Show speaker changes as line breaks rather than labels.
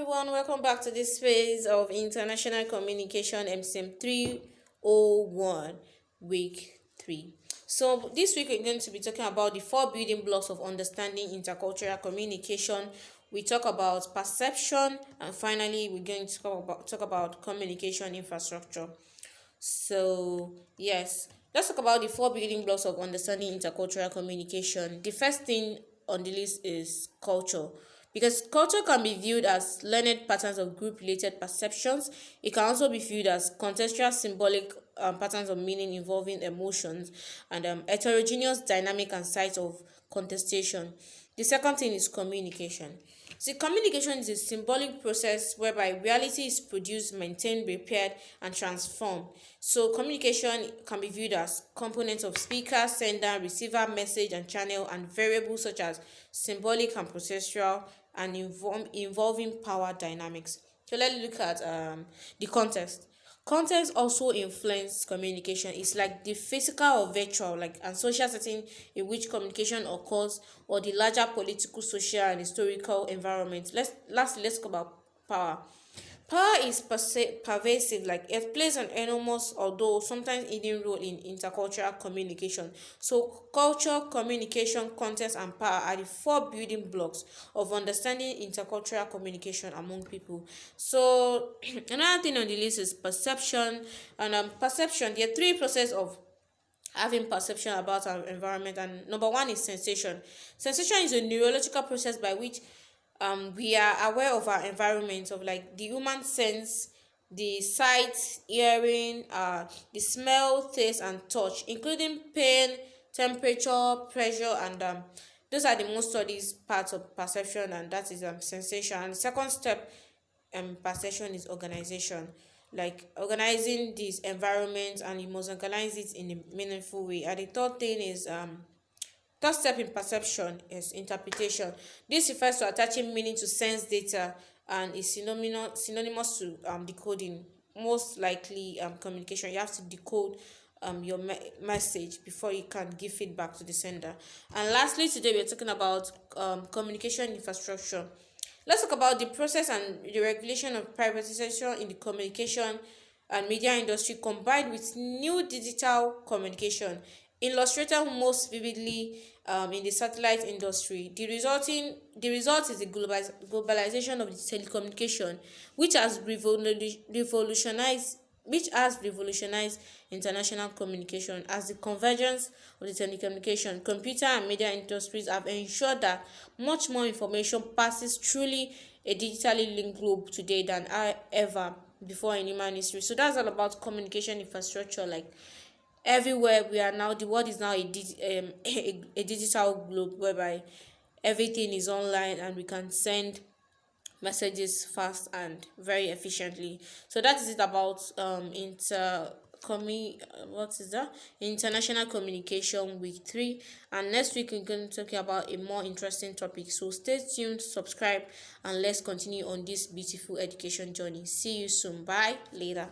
everyone, welcome back to this phase of International Communication MCM 301 week 3. So this week we're going to be talking about the 4 building blocks of understanding intercultural communication. We talk about perception, and finally we're going to talk about communication infrastructure. So yes, let's talk about the 4 building blocks of understanding intercultural communication. The first thing on the list is culture, because culture can be viewed as learned patterns of group related perceptions. It can also be viewed as contextual symbolic patterns of meaning involving emotions and heterogeneous dynamic and sites of contestation. The second thing is communication. See, communication is a symbolic process whereby reality is produced, maintained, repaired, and transformed. So, communication can be viewed as components of speaker, sender, receiver, message, and channel, and variables such as symbolic and processual, and involving power dynamics. So, let's look at the context. Context also influence communication. It's like the physical or virtual, like and social setting in which communication occurs, or the larger political, social, and historical environment. Let's talk about power. Power is pervasive, like it plays an enormous, although sometimes hidden role in intercultural communication. So, culture, communication, context, and power are the 4 building blocks of understanding intercultural communication among people. So, another thing on the list is perception. And perception, there are 3 processes of having perception about our environment. And number 1 is sensation. Sensation is a neurological process by which we are aware of our environment, of like the human sense, the sight, hearing, the smell, taste, and touch, including pain, temperature, pressure, and those are the most studied parts of perception, and that is sensation. And the second step perception is organization, like organizing this environment, and you must organize it in a meaningful way. And the third thing is third step in perception is interpretation. This refers to attaching meaning to sense data and is synonymous to decoding. Most likely, communication, you have to decode your message before you can give feedback to the sender. And lastly, today we're talking about communication infrastructure. Let's talk about the process and the regulation of privatization in the communication and media industry combined with new digital communication, illustrated most vividly in the satellite industry. The result is the globalization of the telecommunication, which has revolutionized international communication, as the convergence of the telecommunication, computer, and media industries have ensured that much more information passes truly a digitally linked globe today than ever before in human history. So that's all about communication infrastructure. Like everywhere we are now, the world is now a digital globe whereby everything is online and we can send messages fast and very efficiently. So that is it about what is that, international communication week 3. And next week we're going to talk about a more interesting topic. So stay tuned, subscribe, and let's continue on this beautiful education journey. See you soon. Bye. Later.